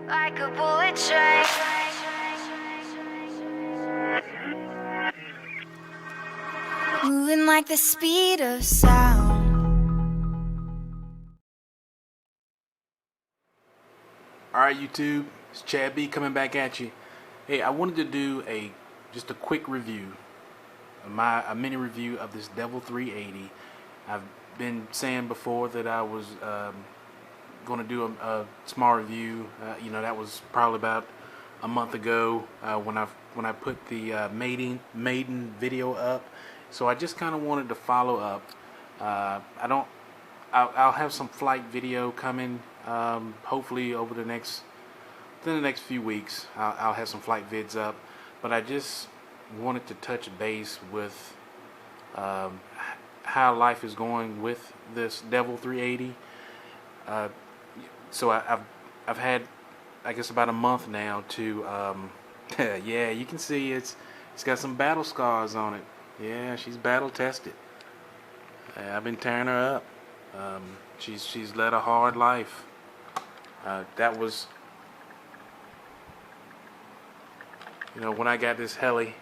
Like a bullet train. Moving like the speed of sound. Alright YouTube, it's Chad B coming back at you. Hey, I wanted to do just a quick review, a mini review of this Devil 380. I've been saying before that I was going to do a small review. That was probably about a month ago when I put the maiden video up. So I just kind of wanted to follow up. I'll have some flight video coming. Hopefully within the next few weeks, I'll have some flight vids up. But I just wanted to touch base with how life is going with this Devil 380. So I've had, I guess, about a month now to yeah, you can see it's got some battle scars on it. Yeah, she's battle tested. I've been tearing her up. She's led a hard life. That was, when I got this heli,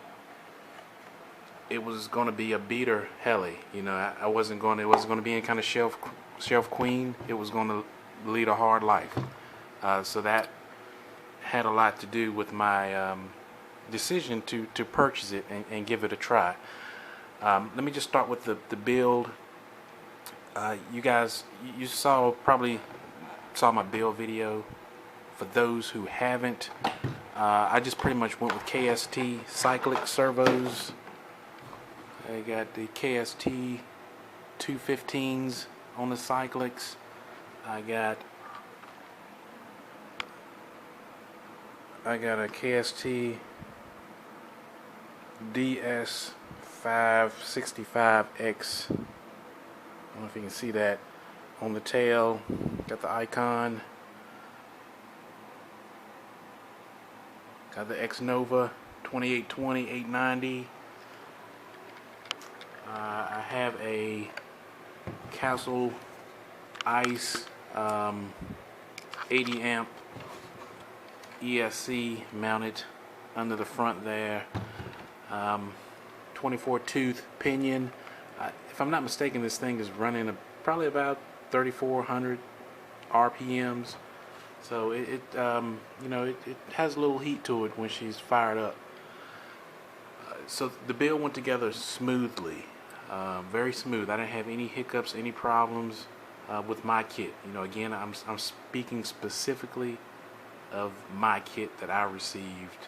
it was going to be a beater heli. It wasn't going to be any kind of shelf queen. It was going to lead a hard life. So that had a lot to do with my decision to purchase it and give it a try. Let me just start with the build. You guys, you probably saw my build video. For those who haven't, I just pretty much went with KST Cyclic servos. I got the KST 215s on the Cyclics. I got a KST DS565X. I don't know if you can see that on the tail. Got the IKON. Got the Xnova 2820 890. I have a Castle Ice 80 amp ESC mounted under the front there. 24 tooth pinion. If I'm not mistaken, this thing is running probably about 3,400 RPMs. So it has a little heat to it when she's fired up. So the build went together smoothly, very smooth. I didn't have any hiccups, any problems with my kit. Again, I'm speaking specifically of my kit that I received.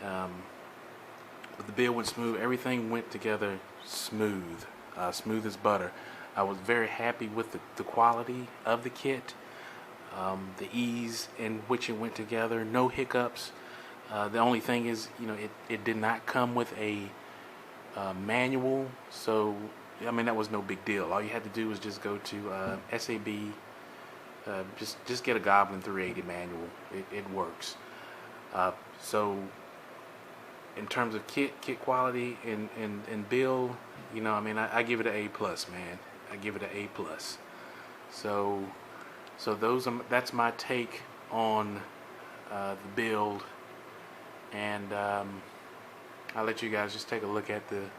But the build went smooth. Everything went together smooth, smooth as butter. I was very happy with the quality of the kit, the ease in which it went together. No hiccups. The only thing is, it did not come with a manual, so that was no big deal. All you had to do was just go to SAB, just get a Goblin 380 manual. It works. So in terms of kit quality and build, I give it an A+, man. I give it an A+. So that's my take on the build, and I'll let you guys just take a look at the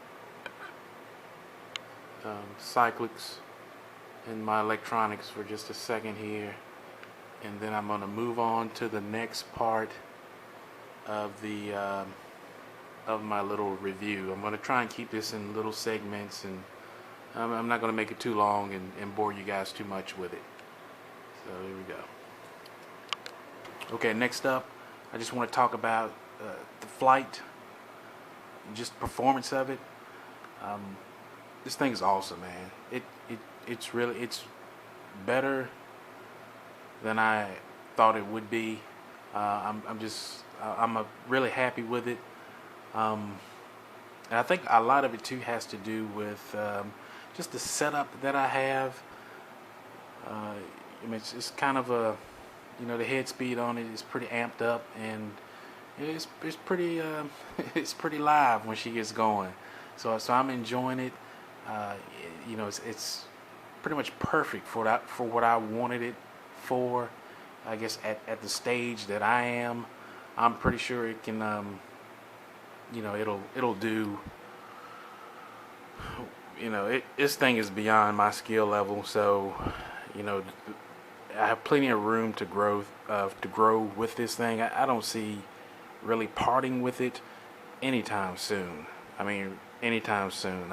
Cyclics and my electronics for just a second here, and then I'm going to move on to the next part of the of my little review. I'm going to try and keep this in little segments, and I'm not going to make it too long and bore you guys too much with it. So here we go. Okay, next up, I just want to talk about the flight, just performance of it. This thing is awesome, man. It's better than I thought it would be. I'm really happy with it. And I think a lot of it too has to do with just the setup that I have. It's kind of a, the head speed on it is pretty amped up, and it's pretty it's pretty live when she gets going. So I'm enjoying it. pretty much perfect for that, for what I wanted it for. I guess at the stage that I am, I'm pretty sure it can, you know, it'll do. You know, this thing is beyond my skill level, so you know, I have plenty of room to grow with this thing. I don't see really parting with it anytime soon. I mean, anytime soon.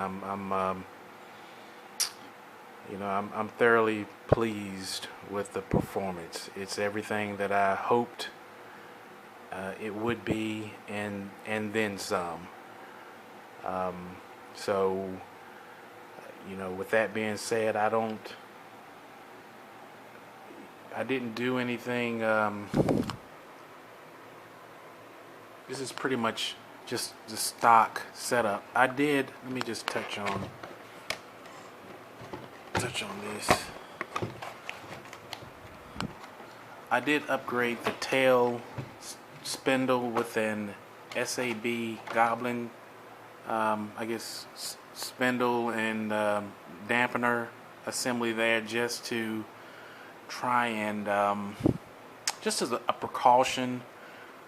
You know, I'm thoroughly pleased with the performance. It's everything that I hoped it would be, and then some. So, you know, with that being said, I didn't do anything. This is pretty much just the stock setup. Let me just touch on this. I did upgrade the tail spindle with an SAB Goblin, I guess, spindle and dampener assembly there, just to try and just as a precaution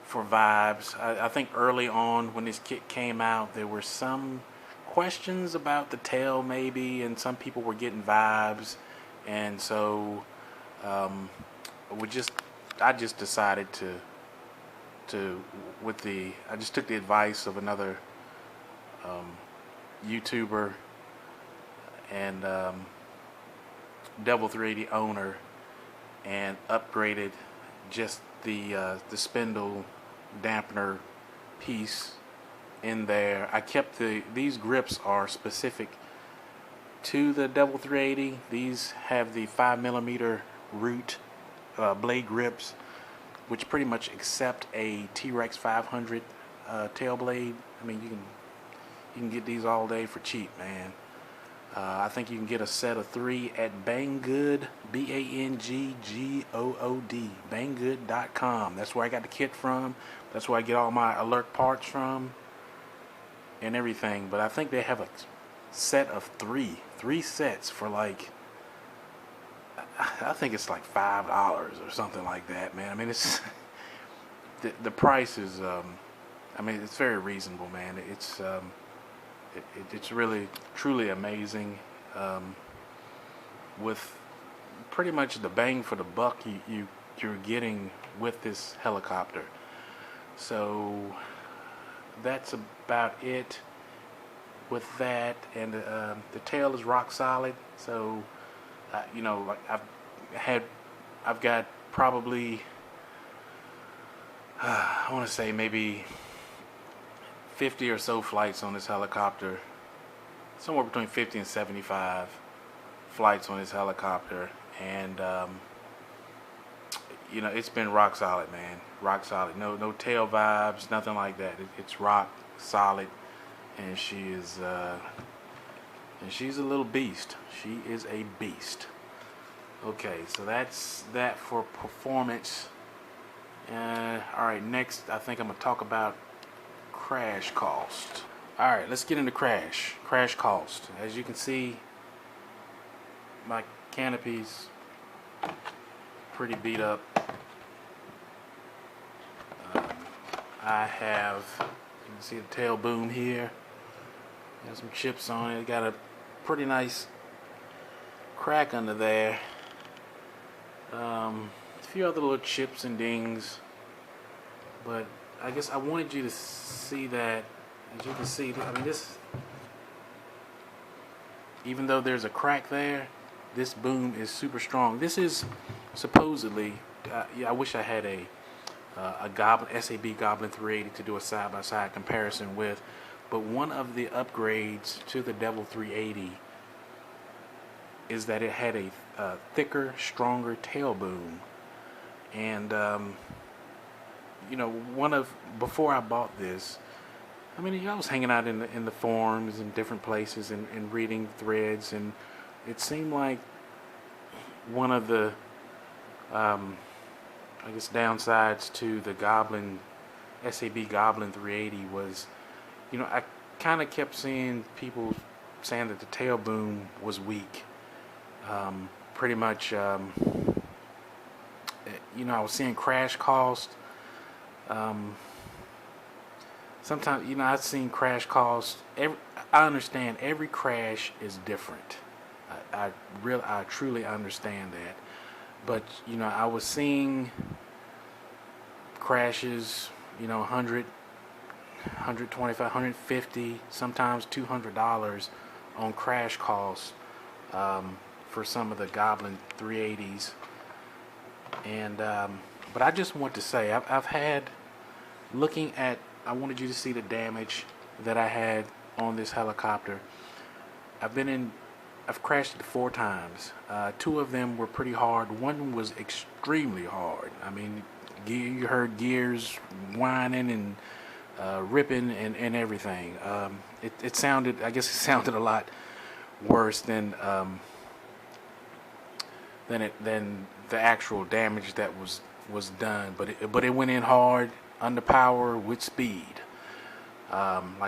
for vibes. I think early on when this kit came out, there were some questions about the tail maybe, and some people were getting vibes, and so I just decided I just took the advice of another YouTuber and Devil 380 owner, and upgraded just the spindle dampener piece in there. I kept these grips are specific to the Devil 380. These have the 5mm root blade grips, which pretty much accept a T-Rex 500 tail blade. I mean, you can get these all day for cheap, man. I think you can get a set of 3 at Banggood, BANGGOOD, Banggood.com. That's where I got the kit from. That's where I get all my alert parts from and everything. But I think they have a set of three sets for like, I think it's like $5 or something like that, man. I mean, it's the price is, I mean, it's very reasonable, man. It's really truly amazing, with pretty much the bang for the buck you're getting with this helicopter. So that's about it with that. And the tail is rock solid. So you know, like I've got probably I want to say maybe 50 or so flights on this helicopter, somewhere between 50 and 75 flights on this helicopter, and you know, it's been rock solid, man. Rock solid. No tail vibes, nothing like that. It's rock solid, and she's a little beast. She is a beast. Okay, so that's that for performance. All right, next I think I'm gonna talk about crash cost. All right, let's get into crash cost. As you can see, my canopy's pretty beat up. I have, you can see the tail boom here. Got some chips on it. Got a pretty nice crack under there. A few other little chips and dings, but I guess I wanted you to see that. As you can see, I mean, this, even though there's a crack there, this boom is super strong. This is supposedly, yeah, I wish I had a Goblin, SAB Goblin 380 to do a side-by-side comparison with, but one of the upgrades to the Devil 380 is that it had a thicker, stronger tail boom. And you know, before I bought this, I mean, I was hanging out in the forums and different places and reading threads, and it seemed like one of the I guess downsides to the Goblin, SAB Goblin 380 was, you know, I kind of kept seeing people saying that the tail boom was weak, Pretty much, I was seeing crash cost. Sometimes, I've seen crash cost. I understand every crash is different. I truly understand that. But I was seeing crashes, 100, 125, 150, sometimes $200 on crash costs for some of the Goblin 380s. And but I just want to say I've had, looking at, I wanted you to see the damage that I had on this helicopter. I've crashed it 4 times. 2 of them were pretty hard. One was extremely hard. I mean, you heard gears whining and ripping and everything. It sounded, I guess it sounded a lot worse than the actual damage that was done. But it went in hard, under power, with speed.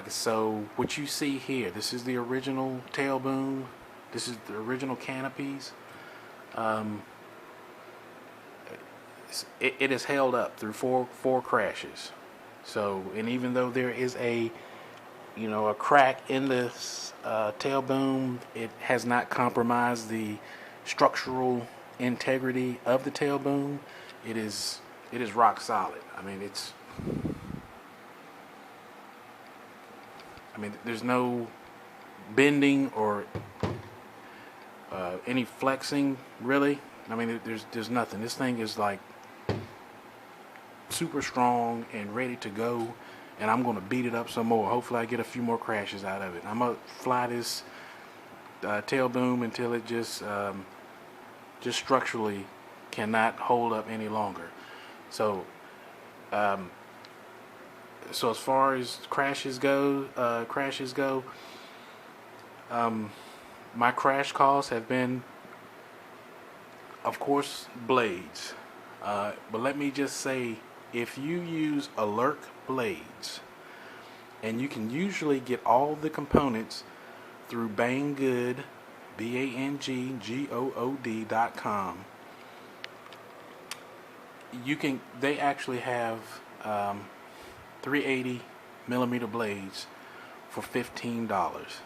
So what you see here, this is the original tail boom. This is the original canopies. It has held up through four crashes. So, and even though there is a crack in this tail boom, it has not compromised the structural integrity of the tail boom. It is rock solid. There's no bending or any flexing, really. There's nothing. This thing is like super strong and ready to go, and I'm going to beat it up some more. Hopefully I get a few more crashes out of it. I'm going to fly this tail boom until it just structurally cannot hold up any longer. So as far as crashes go, my crash costs have been, of course, blades. But let me just say, if you use Alert blades, and you can usually get all the components through Banggood, BANGGOOD.com. They actually have 380 millimeter blades for $15.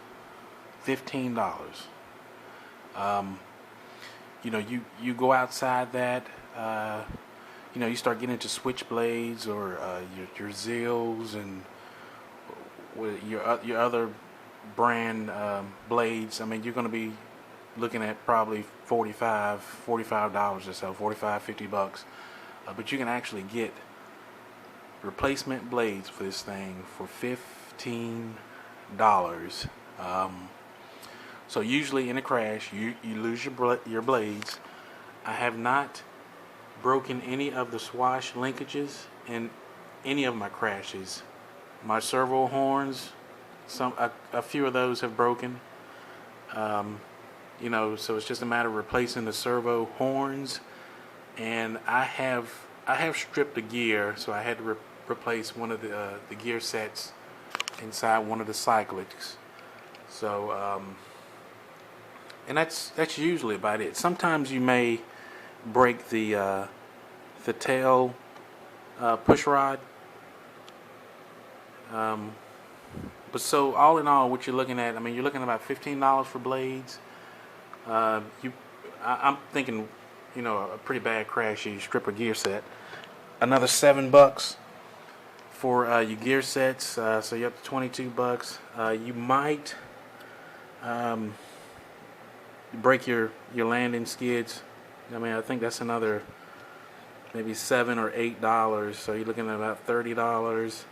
You go outside that, you start getting into switchblades or your Zills and your other brand blades. You're going to be looking at probably $45 or so, $45-$50. But you can actually get replacement blades for this thing for $15. So usually in a crash, you lose your blades. I have not broken any of the swash linkages in any of my crashes. My servo horns, a few of those have broken. So it's just a matter of replacing the servo horns. And I have stripped the gear, so I had to replace one of the gear sets inside one of the Cyclics. So and that's usually about it. Sometimes you may break the tail push rod. But so all in all, what you're looking at, you're looking at about $15 for blades. I'm thinking, a pretty bad crash, you strip a gear set. Another $7 for your gear sets, so you're up to $22. You might break your landing skids. I think that's another maybe $7 or $8. So you're looking at about $30.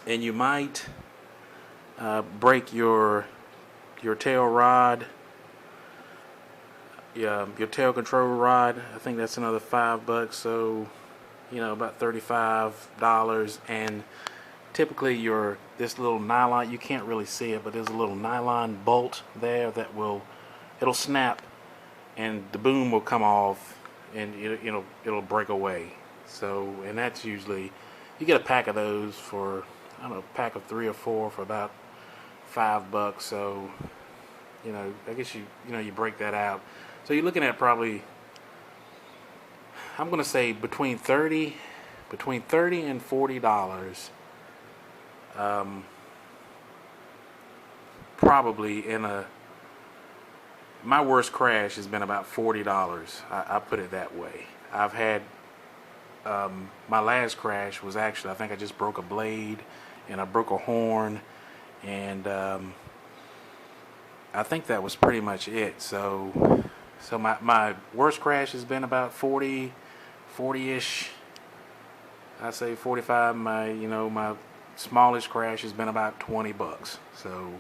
And you might break your tail rod, your tail control rod. I think that's another $5. So about $35. And typically this little nylon, you can't really see it, but there's a little nylon bolt there that it'll snap and the boom will come off and it'll break away. So, and that's usually, you get a pack of those for, a pack of 3 or 4 for about $5. So I guess you break that out. So you're looking at probably, I'm gonna say between $30 and $40. Probably my worst crash has been about $40. I put it that way. I've had my last crash was actually, I think I just broke a blade and I broke a horn, and I think that was pretty much it. So my worst crash has been about 40-ish. I say 45. My smallest crash has been about $20. So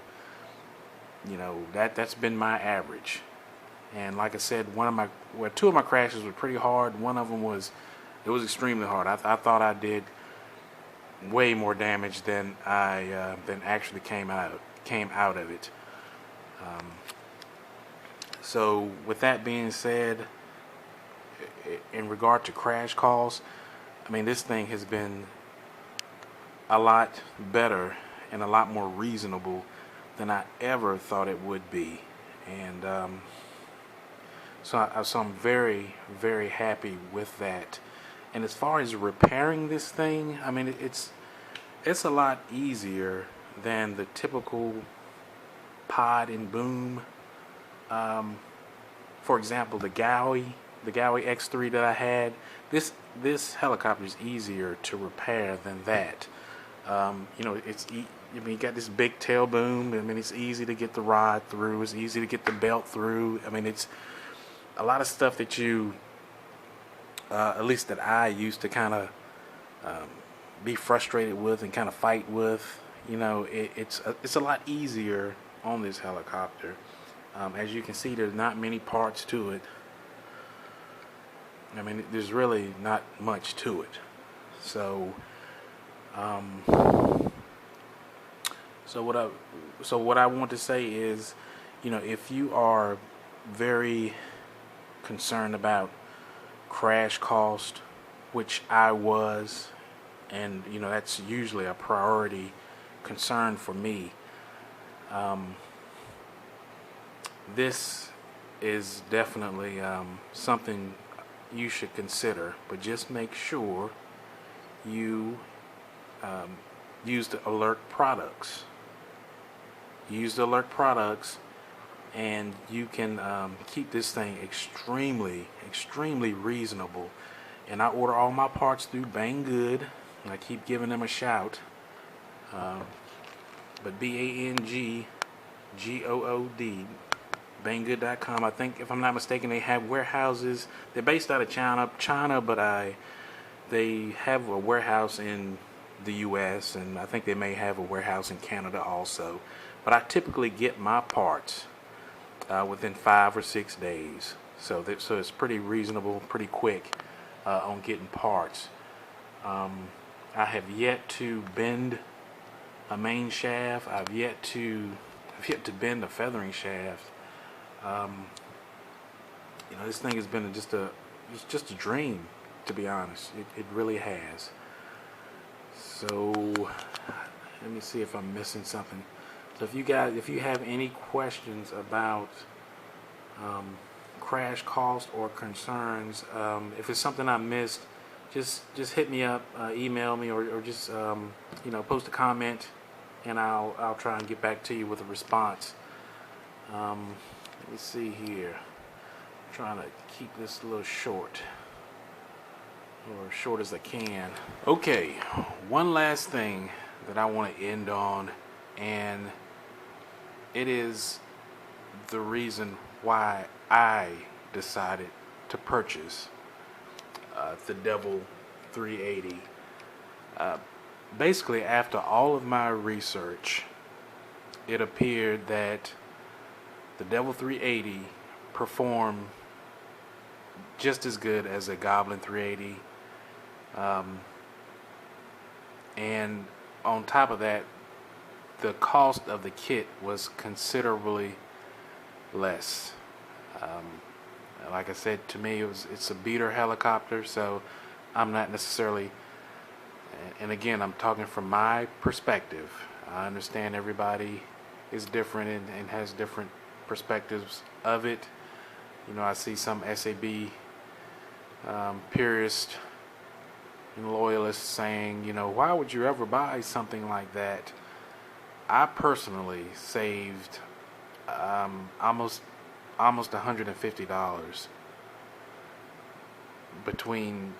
that's been my average. And like I said, two of my crashes were pretty hard. One of them was extremely hard. I thought I did way more damage than than actually came out of it. So with that being said, in regard to crash calls, I mean, this thing has been a lot better and a lot more reasonable than I ever thought it would be. And so I'm very, very happy with that. And as far as repairing this thing, I mean, it's a lot easier than the typical pod and boom. For example, the Gowie X3 that I had, this helicopter is easier to repair than that. You got this big tail boom. I mean, it's easy to get the rod through. It's easy to get the belt through. I mean, it's a lot of stuff that at least that I used to kind of be frustrated with and kind of fight with. It's a lot easier on this helicopter. As you can see, there's not many parts to it. I mean, there's really not much to it. So what I want to say is, if you are very concerned about crash cost, which I was, and that's usually a priority concern for me, this is definitely something you should consider. But just make sure you use the alert products. Use the alert products, and you can keep this thing extremely, extremely reasonable. And I order all my parts through Banggood, and I keep giving them a shout. But BANGGOOD, Banggood.com. I think, if I'm not mistaken, they have warehouses. They're based out of China, but they have a warehouse in the U.S., and I think they may have a warehouse in Canada also. But I typically get my parts within 5 or 6 days, so it's pretty reasonable, pretty quick on getting parts. I have yet to bend a main shaft. I've yet to bend a feathering shaft. This thing has been just a dream, to be honest. It really has. So let me see if I'm missing something. So if you have any questions about crash cost or concerns, if it's something I missed, just hit me up, email me, or just post a comment, and I'll try and get back to you with a response. Let me see here. I'm trying to keep this a little short, or short as I can. Okay, one last thing that I want to end on, and it is the reason why I decided to purchase the Devil 380. Basically, after all of my research, it appeared that the Devil 380 performed just as good as a Goblin 380, and on top of that, the cost of the kit was considerably less. Like I said, to me, it's a beater helicopter, so I'm not necessarily, and again, I'm talking from my perspective. I understand everybody is different and has different perspectives of it. You know, I see some SAB purist and loyalists saying, you know, why would you ever buy something like that? I personally saved almost $150 between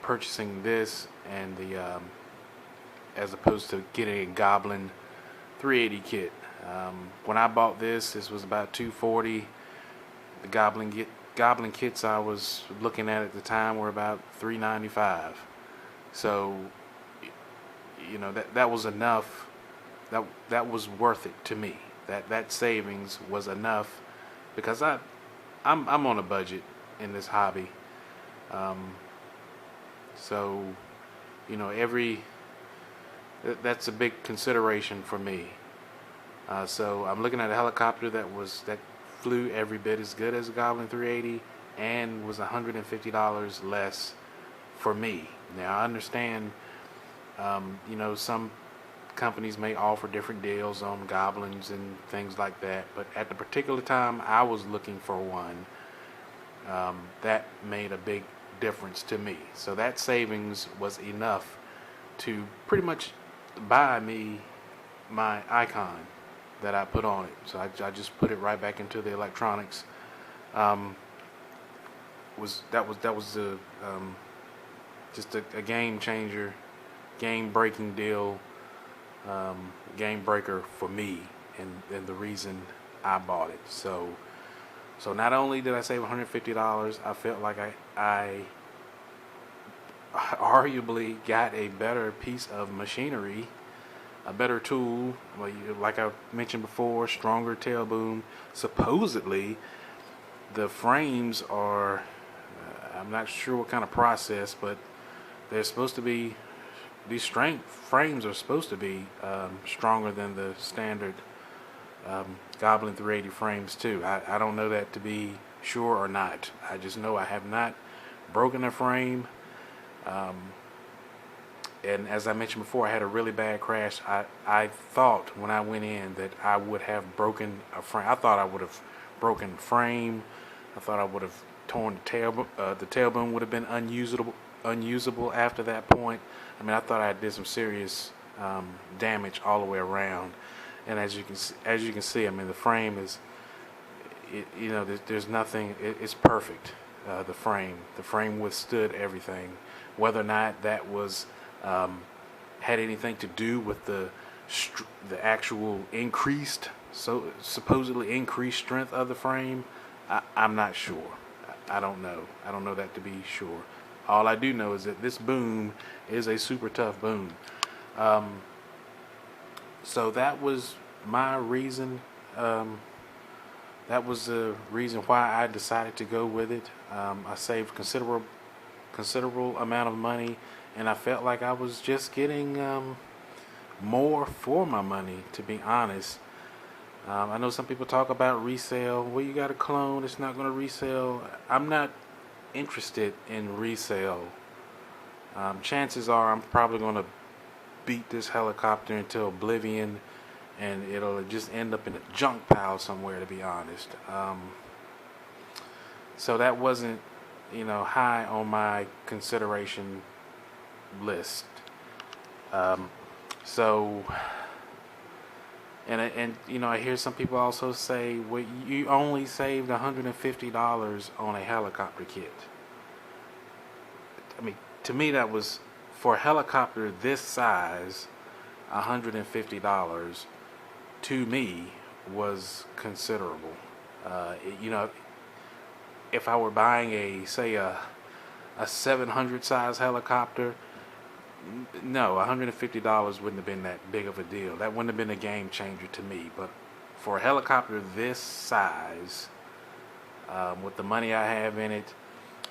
purchasing this and the as opposed to getting a Goblin 380 kit. When I bought this was about $240. The Goblin kits I was looking at the time were about $395. So, you know, that was enough. That was worth it to me. That savings was enough because I'm on a budget in this hobby. So, you know, that's a big consideration for me. So I'm looking at a helicopter that flew every bit as good as a Goblin 380 and was $150 less for me. Now I understand, you know, some companies may offer different deals on Goblins and things like that, but at the particular time I was looking for one, that made a big difference to me. So that savings was enough to pretty much buy me my IKON that I put on it. So I just put it right back into the electronics. That was just a game changer, game breaking deal, game breaker for me, and the reason I bought it. So not only did I save $150, I felt like I arguably got a better piece of machinery, a better tool. Like I mentioned before, stronger tail boom. Supposedly, the frames are, I'm not sure what kind of process, but they're supposed to be, these frames are supposed to be stronger than the standard Goblin 380 frames too. I don't know that to be sure or not. I just know I have not broken a frame. And as I mentioned before, I had a really bad crash. I thought when I went in that I would have broken a frame. I thought I would have broken frame. I thought I would have torn the tail. The tailbone would have been unusable after that point. I mean, I thought I did some serious damage all the way around. And as you can see, I mean, the frame is, you know, there's nothing. It's perfect. The frame withstood everything. Whether or not that was had anything to do with the actual supposedly increased strength of the frame, I'm not sure. I don't know. I don't know that to be sure. All I do know is that this boom is a super tough boom. So that was my reason. That was the reason why I decided to go with it. I saved considerable amount of money, and I felt like I was just getting more for my money, to be honest. I know some people talk about resale. Well, you got a clone, it's not going to resell. I'm not interested in resale. Chances are I'm probably going to beat this helicopter into oblivion, and it'll just end up in a junk pile somewhere, to be honest. So that wasn't, you know, high on my consideration list. So, and you know, I hear some people also say, well, you only saved $150 on a helicopter kit. I mean, to me, that was, for a helicopter this size, $150 to me was considerable. You know, if I were buying a 700 size helicopter, no, $150 wouldn't have been that big of a deal. That wouldn't have been a game changer to me. But for a helicopter this size, with the money I have in it,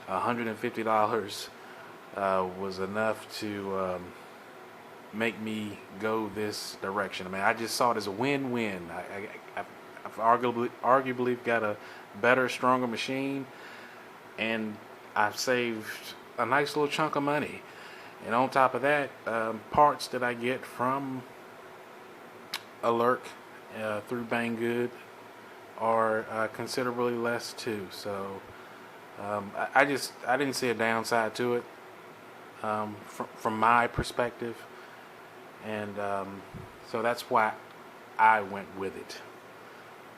$150 was enough to make me go this direction. I mean, I just saw it as a win-win. I've arguably got a better, stronger machine, and I've saved a nice little chunk of money. And on top of that, parts that I get from Alert through Banggood are considerably less too. So I didn't see a downside to it from my perspective, and so that's why I went with it.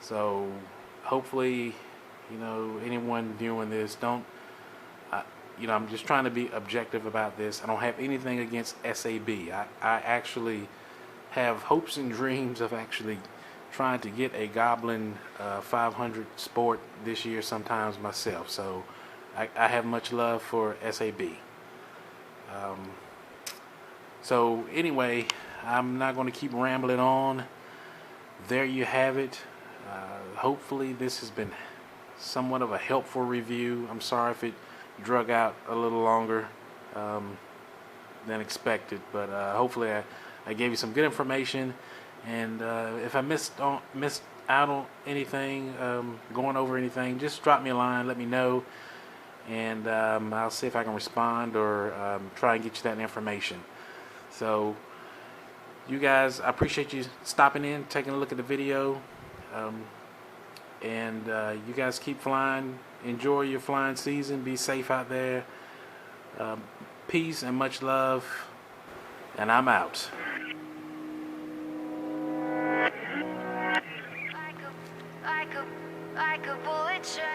So hopefully, anyone viewing this, don't, I'm just trying to be objective about this. I don't have anything against SAB. I actually have hopes and dreams of actually trying to get a Goblin 500 Sport this year sometimes myself. So I have much love for SAB. So anyway, I'm not going to keep rambling on. There you have it. Hopefully this has been somewhat of a helpful review. I'm sorry if it drug out a little longer than expected, but hopefully I gave you some good information. And if I missed out on anything, going over anything, just drop me a line, let me know, and I'll see if I can respond or try and get you that information. So you guys, I appreciate you stopping in, taking a look at the video, and you guys keep flying. Enjoy your flying season. Be safe out there. Peace and much love, and I'm out. Like a bullet train.